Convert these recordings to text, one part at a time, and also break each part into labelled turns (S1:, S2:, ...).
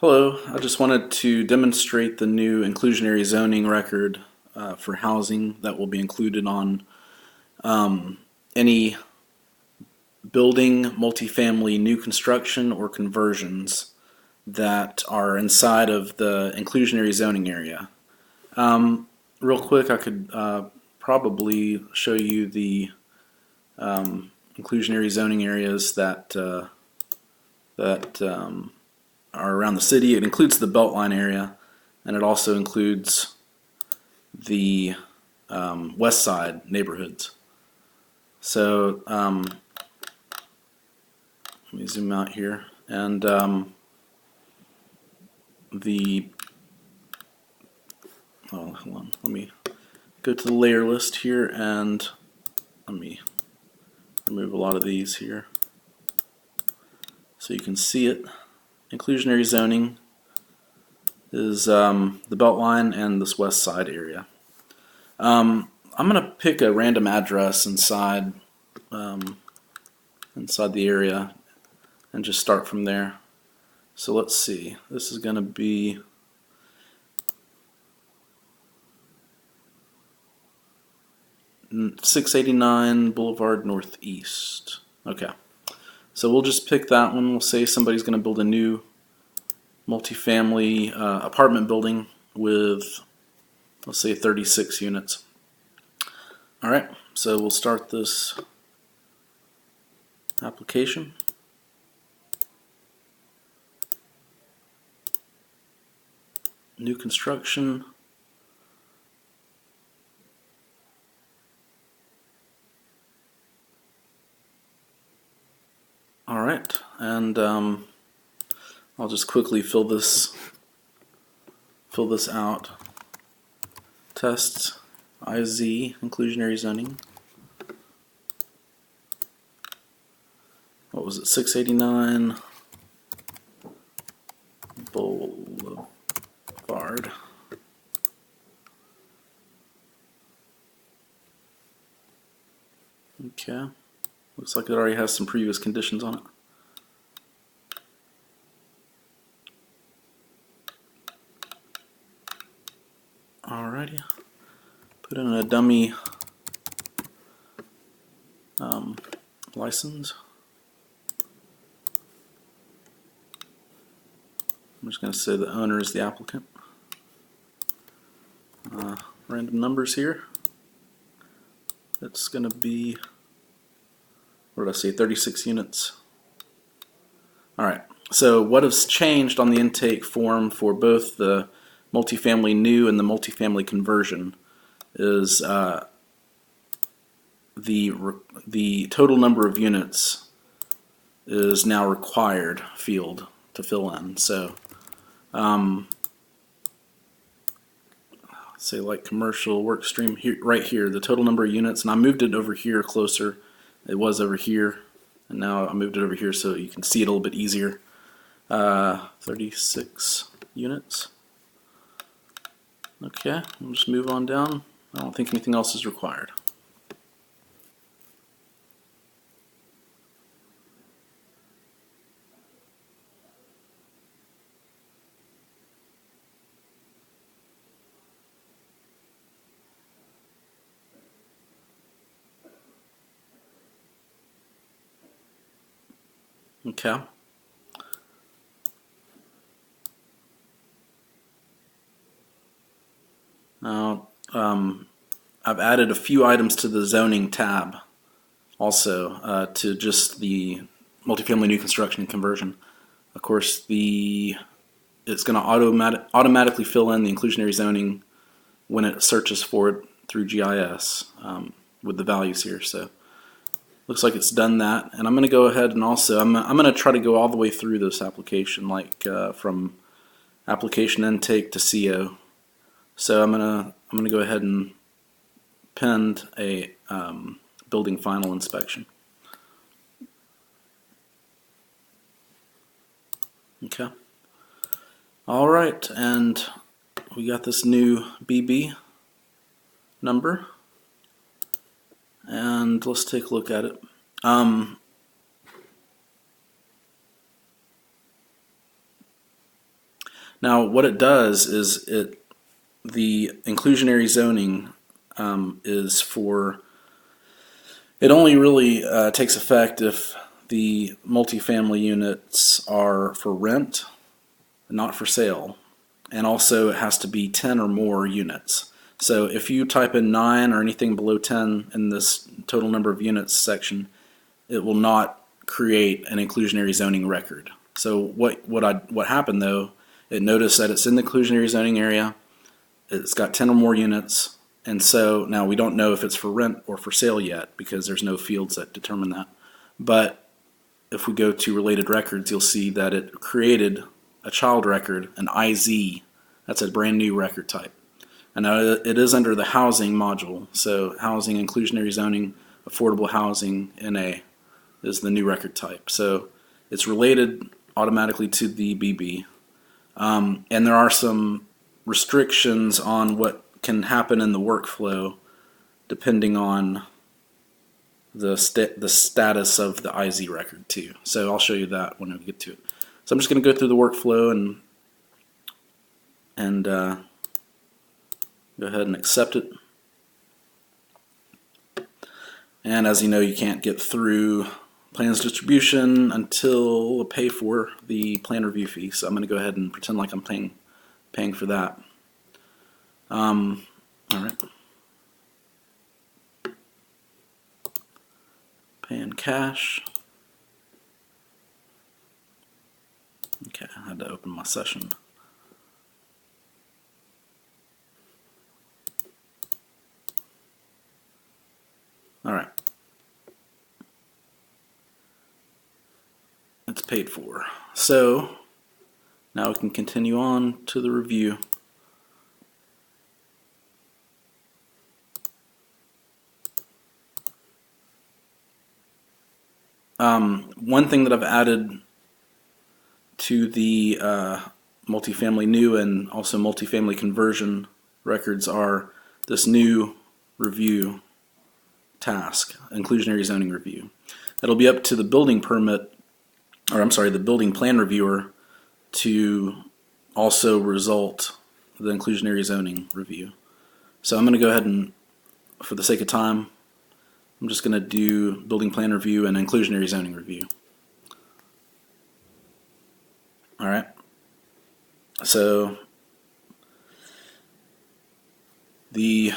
S1: Hello, I just wanted to demonstrate the new inclusionary zoning record for housing that will be included on any building, multifamily new construction, or conversions that are inside of the inclusionary zoning area. Real quick, I could probably show you the inclusionary zoning areas that are around the city. It includes the Beltline area, and it also includes the west side neighborhoods. So let me zoom out here, and hold on, let me go to the layer list here, and let me remove a lot of these here so you can see it. Inclusionary zoning is the Beltline and this west side area. I'm going to pick a random address inside the area and just start from there. So let's see. This is going to be .689 Boulevard Northeast. Okay. So we'll just pick that one. We'll say somebody's going to build a new multifamily apartment building with, let's say, 36 units. All right, so we'll start this application. New construction. All right, and I'll just quickly fill this out. Test IZ inclusionary zoning. What was it? 689 Boulevard. Okay. Looks like it already has some previous conditions on it. Alrighty. Put in a dummy license. I'm just going to say the owner is the applicant. Random numbers here. It's going to be, what did I say, 36 units. Alright, so what has changed on the intake form for both the multifamily new and the multifamily conversion is the total number of units is now required field to fill in. So say like commercial work stream here, right here, the total number of units, and I moved it over here closer. It was over here, and now I moved it over here so you can see it a little bit easier. 36 units. Okay, we'll just move on down. I don't think anything else is required. Okay. Now, I've added a few items to the zoning tab also to just the multifamily new construction and conversion. Of course, it's going to automatically fill in the inclusionary zoning when it searches for it through GIS with the values here. So looks like it's done that, and I'm going to go ahead and also I'm going to try to go all the way through this application, like from application intake to CO. So I'm gonna go ahead and append a building final inspection. Okay. All right, and we got this new BB number, and let's take a look at it. Now, what it does is the inclusionary zoning is for, it only really takes effect if the multifamily units are for rent, not for sale. And also it has to be 10 or more units. So if you type in 9 or anything below 10 in this total number of units section, it will not create an inclusionary zoning record. So what happened though, it noticed that it's in the inclusionary zoning area, it's got 10 or more units, and so now we don't know if it's for rent or for sale yet because there's no fields that determine that. But if we go to related records, you'll see that it created a child record, an IZ. That's a brand new record type. And now it is under the housing module. So housing, inclusionary zoning, affordable housing, NA is the new record type. So it's related automatically to the BB. And there are some restrictions on what can happen in the workflow depending on the status of the IZ record too. So I'll show you that when we get to it. So I'm just going to go through the workflow and go ahead and accept it. And as you know, you can't get through plans distribution until I pay for the plan review fee. So I'm going to go ahead and pretend like I'm paying for that. All right. Pay in cash. Okay, I had to open my session. All right. It's paid for. So now we can continue on to the review. One thing that I've added to the multifamily new and also multifamily conversion records are this new review task, inclusionary zoning review. That'll be up to the building permit, or I'm sorry, the building plan reviewer to also result the inclusionary zoning review. So I'm going to go ahead and, for the sake of time, I'm just going to do building plan review and inclusionary zoning review. All right. So the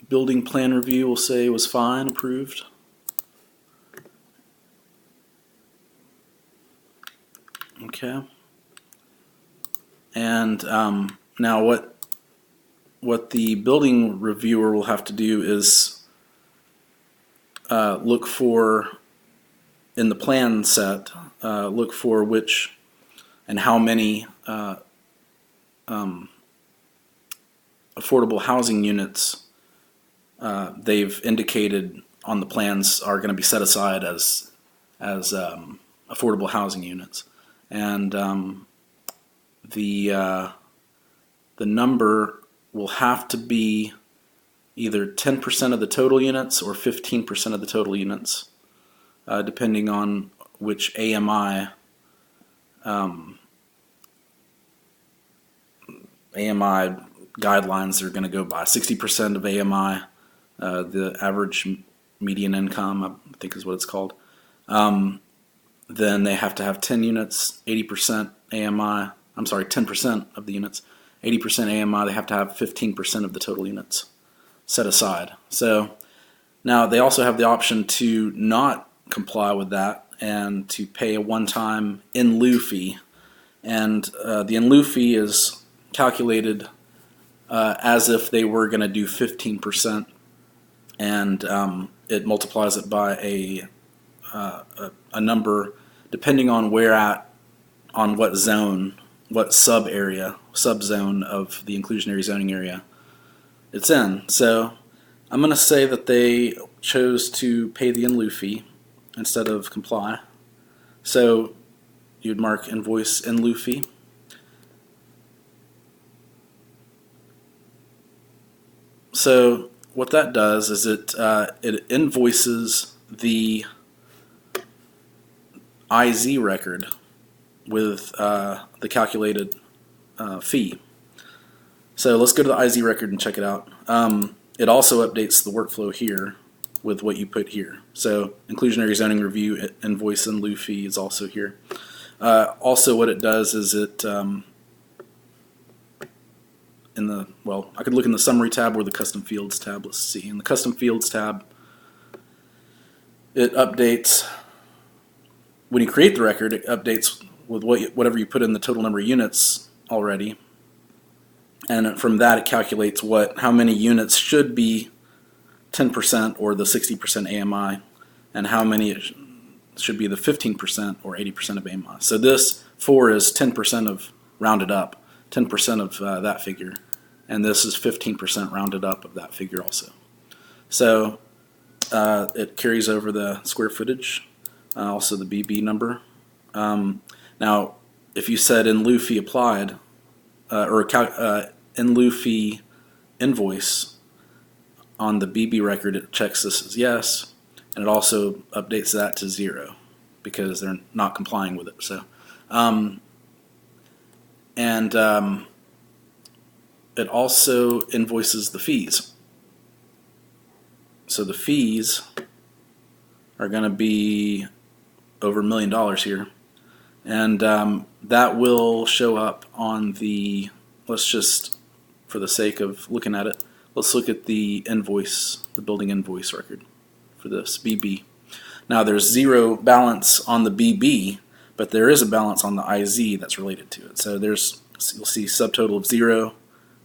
S1: building plan review will say was fine, approved. Okay. And now what the building reviewer will have to do is look for, in the plan set, look for which and how many affordable housing units they've indicated on the plans are going to be set aside as affordable housing units. And the number will have to be either 10% of the total units or 15% of the total units, depending on which AMI guidelines are going to go by. 60% of AMI, the average median income, I think is what it's called. Then they have to have 10 units, 80% AMI, I'm sorry, 10% of the units, 80% AMI, they have to have 15% of the total units set aside. So now they also have the option to not comply with that and to pay a one-time in lieu fee. And the in lieu fee is calculated as if they were going to do 15%, and it multiplies it by a number depending on on what zone, what subzone of the inclusionary zoning area it's in. So I'm going to say that they chose to pay the in lieu fee instead of comply. So you'd mark invoice in lieu fee. So what that does is it invoices the IZ record with the calculated fee. So let's go to the IZ record and check it out. It also updates the workflow here with what you put here. So inclusionary zoning review invoice in lieu fee is also here. Also what it does is it, I could look in the summary tab or the custom fields tab. Let's see. In the custom fields tab, it updates, when you create the record, it updates with whatever you put in the total number of units already. And from that, it calculates how many units should be 10% or the 60% AMI, and how many should be the 15% or 80% of AMI. So this 4 is 10% of rounded up, 10% of that figure, and this is 15% rounded up of that figure also. So it carries over the square footage, also the BB number. Now, if you said in lieu fee applied, or in lieu fee invoice on the BB record, it checks this as yes, and it also updates that to 0 because they're not complying with it. So, it also invoices the fees. So the fees are going to be over $1 million here, and that will show up on the, let's just, for the sake of looking at it, let's look at the invoice, the building invoice record for this BB. Now there's 0 balance on the BB, but there is a balance on the IZ that's related to it. So you'll see subtotal of 0.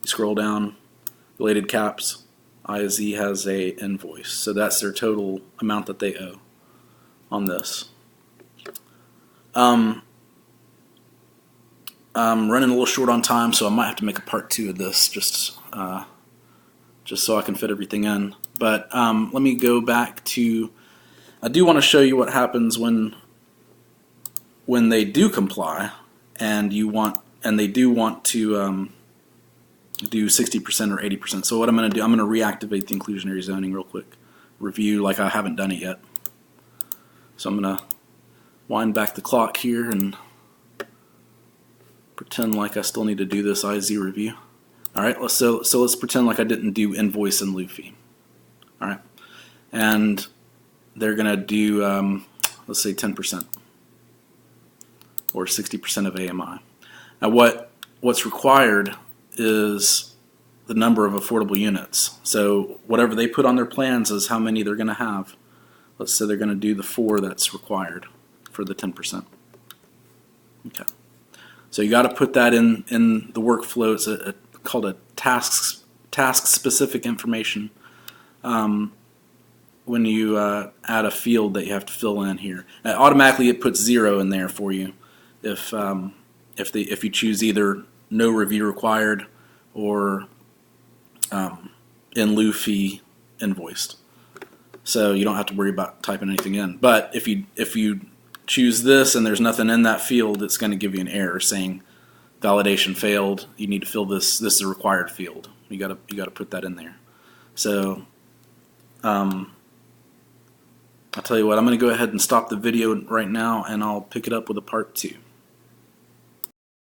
S1: You scroll down, related caps, IZ has a invoice. So that's their total amount that they owe on this. I'm running a little short on time, so I might have to make a part 2 of this just so I can fit everything in. But let me go back to, I do want to show you what happens when they do comply and they do want to do 60% or 80%. So what I'm going to do, I'm going to reactivate the inclusionary zoning real quick, review like I haven't done it yet. So I'm going to wind back the clock here and pretend like I still need to do this IZ review. Alright, so let's pretend like I didn't do invoice and lieu fee. Alright, and they're going to do, let's say 10% or 60% of AMI. Now what's required is the number of affordable units. So whatever they put on their plans is how many they're going to have. Let's say they're going to do the 4 that's required for the 10%. Okay. So you got to put that in the workflow. It's called a task-specific information when you add a field that you have to fill in here. Automatically it puts 0 in there for you if you choose either no review required or in lieu fee invoiced. So you don't have to worry about typing anything in. But if you choose this and there's nothing in that field, it's going to give you an error saying validation failed. You need to fill this. This is a required field. You got to put that in there. So I'll tell you what. I'm going to go ahead and stop the video right now, and I'll pick it up with a part 2.